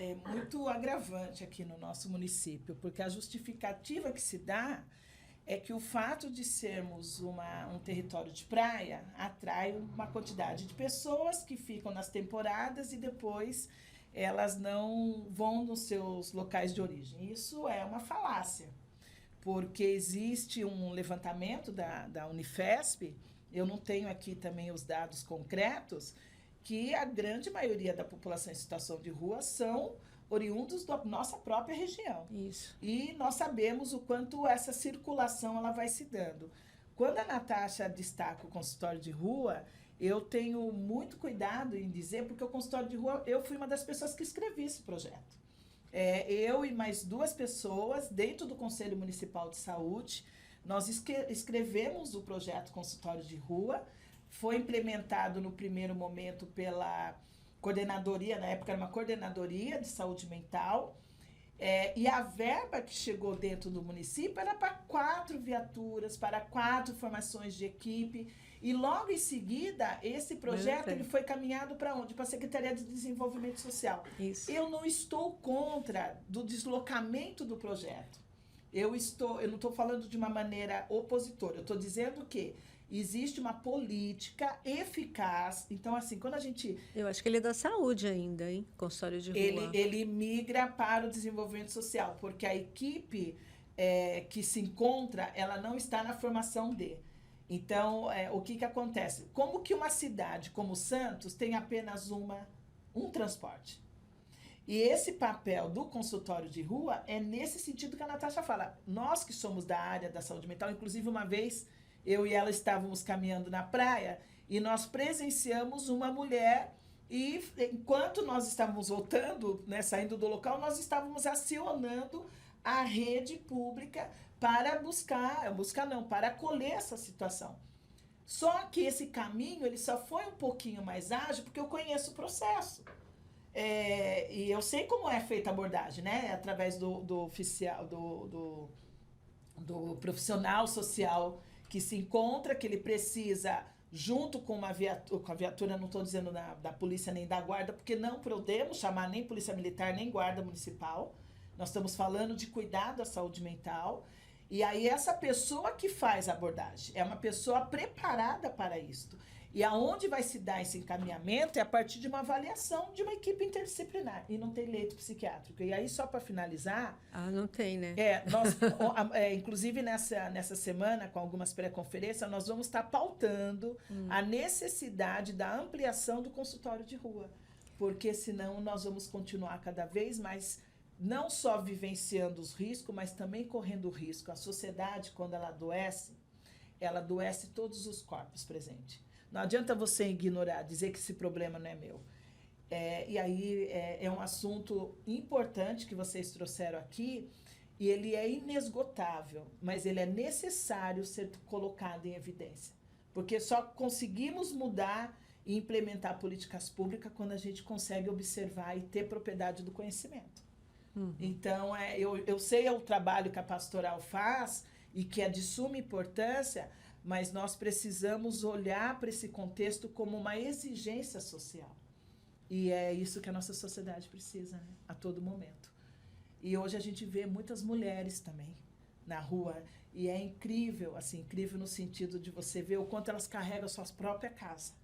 é muito agravante aqui no nosso município, porque a justificativa que se dá é que o fato de sermos um território de praia atrai uma quantidade de pessoas que ficam nas temporadas e depois elas não vão nos seus locais de origem. Isso é uma falácia, porque existe um levantamento da Unifesp, eu não tenho aqui também os dados concretos, que a grande maioria da população em situação de rua são oriundos da nossa própria região. Isso. E nós sabemos o quanto essa circulação ela vai se dando. Quando a Natasha destaca o consultório de rua, eu tenho muito cuidado em dizer, porque o consultório de rua, eu fui uma das pessoas que escrevi esse projeto. Eu e mais 2 pessoas, dentro do Conselho Municipal de Saúde, nós escrevemos o projeto Consultório de Rua, foi implementado no primeiro momento pela coordenadoria, na época era uma coordenadoria de saúde mental, e a verba que chegou dentro do município era para 4 viaturas, para 4 formações de equipe, e logo em seguida, esse projeto ele foi caminhado para onde? Para a Secretaria de Desenvolvimento Social. Isso. Eu não estou contra do deslocamento do projeto. Eu não estou falando de uma maneira opositora, eu estou dizendo que existe uma política eficaz. Então, assim, quando a gente... Eu acho que ele é da saúde ainda, hein? Consultório de rua. Ele migra para o desenvolvimento social, porque a equipe que se encontra, ela não está na formação D. Então, o que acontece? Como que uma cidade como Santos tem apenas um transporte? E esse papel do consultório de rua é nesse sentido que a Natasha fala. Nós que somos da área da saúde mental, inclusive uma vez eu e ela estávamos caminhando na praia e nós presenciamos uma mulher e enquanto nós estávamos voltando, né, saindo do local, nós estávamos acionando a rede pública para para acolher essa situação. Só que esse caminho ele só foi um pouquinho mais ágil porque eu conheço o processo. E eu sei como é feita a abordagem, né? Através do oficial, do profissional social que se encontra, que ele precisa, junto com a viatura, não estou dizendo da polícia nem da guarda, porque não podemos chamar nem polícia militar, nem guarda municipal. Nós estamos falando de cuidar da saúde mental. E aí essa pessoa que faz a abordagem é uma pessoa preparada para isto. E aonde vai se dar esse encaminhamento é a partir de uma avaliação de uma equipe interdisciplinar. E não tem leito psiquiátrico. E aí, só para finalizar... não tem, né? Inclusive, nessa semana, com algumas pré-conferências, nós vamos estar pautando a necessidade da ampliação do consultório de rua. Porque senão nós vamos continuar cada vez mais... não só vivenciando os riscos, mas também correndo risco. A sociedade, quando ela adoece todos os corpos presentes. Não adianta você ignorar, dizer que esse problema não é meu. E aí é um assunto importante que vocês trouxeram aqui, e ele é inesgotável, mas ele é necessário ser colocado em evidência. Porque só conseguimos mudar e implementar políticas públicas quando a gente consegue observar e ter propriedade do conhecimento. Então, eu sei o trabalho que a pastoral faz e que é de suma importância, mas nós precisamos olhar para esse contexto como uma exigência social. E é isso que a nossa sociedade precisa, né? A todo momento. E hoje a gente vê muitas mulheres também na rua, e é incrível, assim, incrível no sentido de você ver o quanto elas carregam suas próprias casas.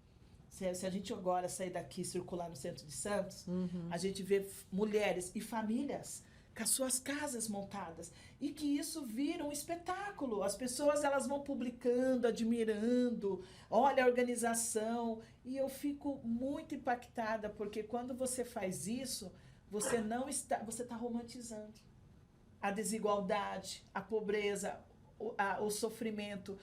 Se a gente agora sair daqui e circular no centro de Santos, a gente vê mulheres e famílias com as suas casas montadas. E que isso vira um espetáculo. As pessoas elas vão publicando, admirando, olha a organização. E eu fico muito impactada, porque quando você faz isso, você está romantizando a desigualdade, a pobreza, o sofrimento.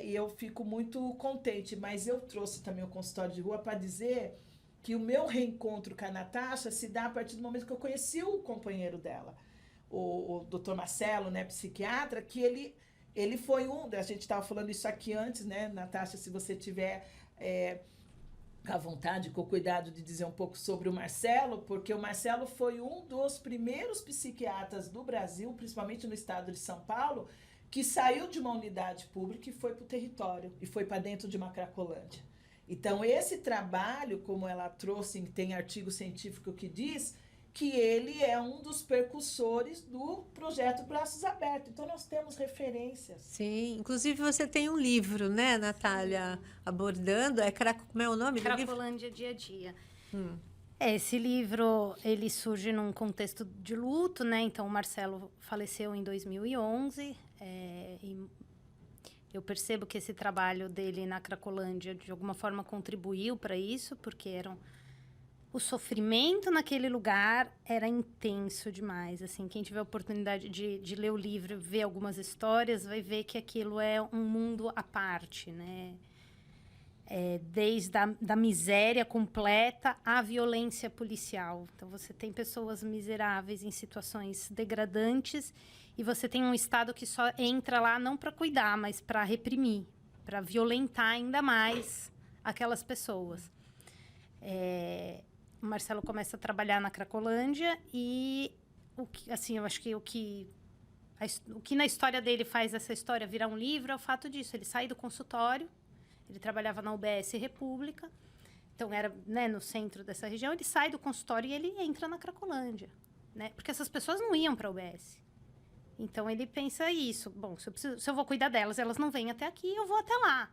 E eu fico muito contente, mas eu trouxe também o consultório de rua para dizer que o meu reencontro com a Natasha se dá a partir do momento que eu conheci o companheiro dela, o doutor Marcelo, né, psiquiatra, que ele foi a gente estava falando isso aqui antes, né, Natasha, se você tiver à vontade, com o cuidado de dizer um pouco sobre o Marcelo, porque o Marcelo foi um dos primeiros psiquiatras do Brasil, principalmente no estado de São Paulo, que saiu de uma unidade pública e foi para o território, e foi para dentro de uma Cracolândia. Então, esse trabalho, como ela trouxe, tem artigo científico que diz que ele é um dos percussors do projeto Braços Abertos. Então, nós temos referências. Sim, inclusive você tem um livro, né, Natália, abordando, como é o nome do livro? Cracolândia Dia a Dia. Esse livro, ele surge num contexto de luto, né? Então, o Marcelo faleceu em 2011, e eu percebo que esse trabalho dele na Cracolândia, de alguma forma, contribuiu para isso, porque o sofrimento naquele lugar era intenso demais. Assim, quem tiver a oportunidade de ler o livro, ver algumas histórias, vai ver que aquilo é um mundo à parte, né? Desde da miséria completa à violência policial. Então, você tem pessoas miseráveis em situações degradantes e você tem um Estado que só entra lá não para cuidar, mas para reprimir, para violentar ainda mais aquelas pessoas. O Marcelo começa a trabalhar na Cracolândia e, eu acho que o que na história dele faz essa história virar um livro é o fato disso. Ele sai do consultório, ele trabalhava na UBS República, então era, né, no centro dessa região, ele sai do consultório e ele entra na Cracolândia, né? Porque essas pessoas não iam para a UBS. Então, ele pensa isso. Bom, se eu vou cuidar delas, elas não vêm até aqui, eu vou até lá.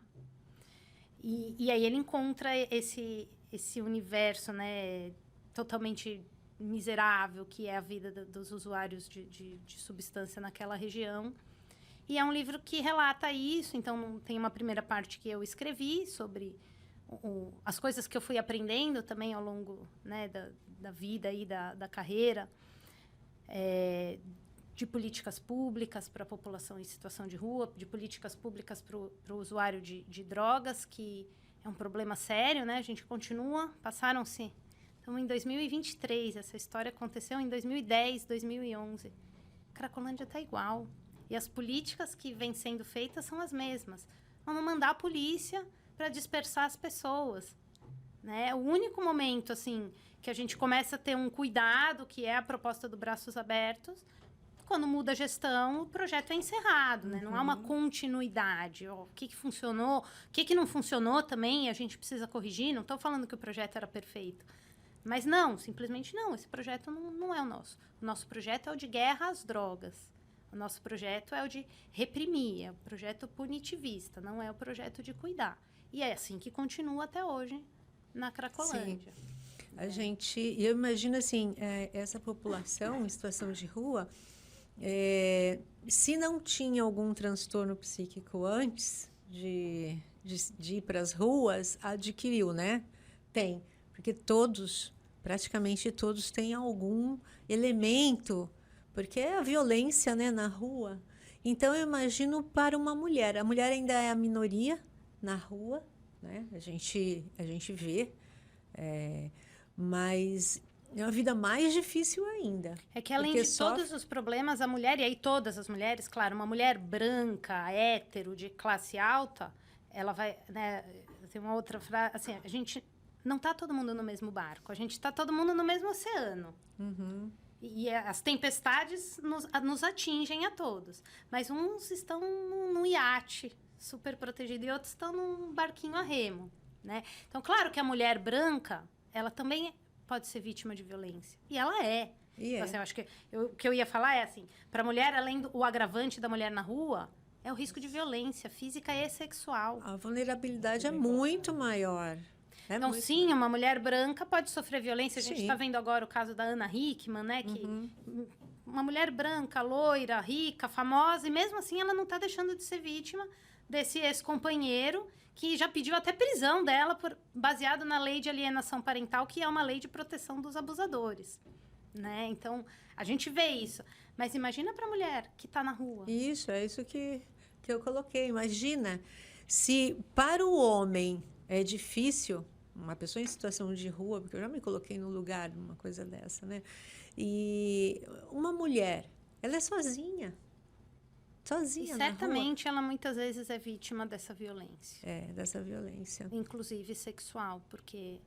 E aí ele encontra esse universo, né, totalmente miserável, que é a vida dos usuários de substância naquela região. E é um livro que relata isso. Então, tem uma primeira parte que eu escrevi sobre as coisas que eu fui aprendendo também ao longo, né, da vida e da carreira, de políticas públicas para a população em situação de rua, de políticas públicas para o usuário de drogas, que é um problema sério, né? A gente continua, passaram-se... Estamos em 2023, essa história aconteceu em 2010, 2011. Cracolândia está igual. E as políticas que vêm sendo feitas são as mesmas. Vamos mandar a polícia para dispersar as pessoas, né? O único momento, assim, que a gente começa a ter um cuidado, que é a proposta do Braços Abertos, quando muda a gestão, o projeto é encerrado, né? Não há uma continuidade. O que funcionou, o que não funcionou também, a gente precisa corrigir. Não estou falando que o projeto era perfeito. Mas não, simplesmente não. Esse projeto não é o nosso. O nosso projeto é o de guerra às drogas. O nosso projeto é o de reprimir, é o projeto punitivista, não é o projeto de cuidar. E é assim que continua até hoje na Cracolândia. Sim. Eu imagino assim, essa população em situação de rua, se não tinha algum transtorno psíquico antes de ir para as ruas, adquiriu, né? Tem, porque praticamente todos têm algum elemento, porque é a violência, né, na rua. Então, eu imagino para uma mulher. A mulher ainda é a minoria na rua, né? A gente vê, mas é uma vida mais difícil ainda. É que além de todos os problemas, a mulher, e aí todas as mulheres, claro, uma mulher branca, hétero, de classe alta, ela vai, né, tem uma outra frase, assim, a gente não está todo mundo no mesmo barco, a gente está todo mundo no mesmo oceano. Uhum. E as tempestades nos atingem a todos. Mas uns estão num iate super protegido e outros estão num barquinho a remo, né? Então, claro que a mulher branca, ela também pode ser vítima de violência. E ela é. Então, assim, eu acho que o que eu ia falar é assim, para a mulher, além do agravante da mulher na rua, é o risco de violência física e sexual. A vulnerabilidade é muito maior. Então, sim, uma mulher branca pode sofrer violência. A gente está vendo agora o caso da Ana Hickman, né? Que uma mulher branca, loira, rica, famosa, e mesmo assim ela não está deixando de ser vítima desse ex-companheiro que já pediu até prisão dela baseado na lei de alienação parental, que é uma lei de proteção dos abusadores, né? Então, a gente vê isso. Mas imagina para a mulher que está na rua. Isso, é isso que eu coloquei. Imagina se para o homem é difícil, uma pessoa em situação de rua, porque eu já me coloquei no lugar de uma coisa dessa, né? E uma mulher, ela é sozinha E certamente ela muitas vezes é vítima dessa violência. Dessa violência. Inclusive sexual, porque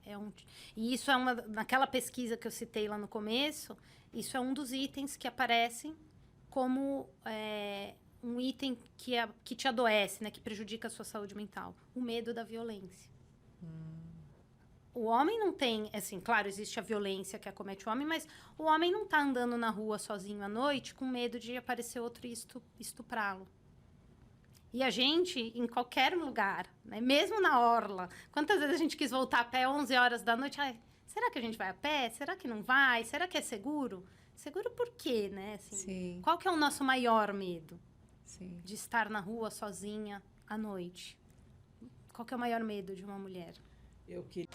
e isso é naquela pesquisa que eu citei lá no começo, isso é um dos itens que aparecem como um item que te adoece, né, que prejudica a sua saúde mental. O medo da violência. O homem não tem, assim, claro, existe a violência que acomete o homem, mas o homem não tá andando na rua sozinho à noite com medo de aparecer outro e estuprá-lo. E a gente, em qualquer lugar, né, mesmo na orla, quantas vezes a gente quis voltar a pé 11 horas da noite? Ai, será que a gente vai a pé? Será que não vai? Será que é seguro? Seguro por quê, né? Assim, Sim. qual que é o nosso maior medo? Sim. De estar na rua sozinha à noite. Qual que é o maior medo de uma mulher? Eu queria...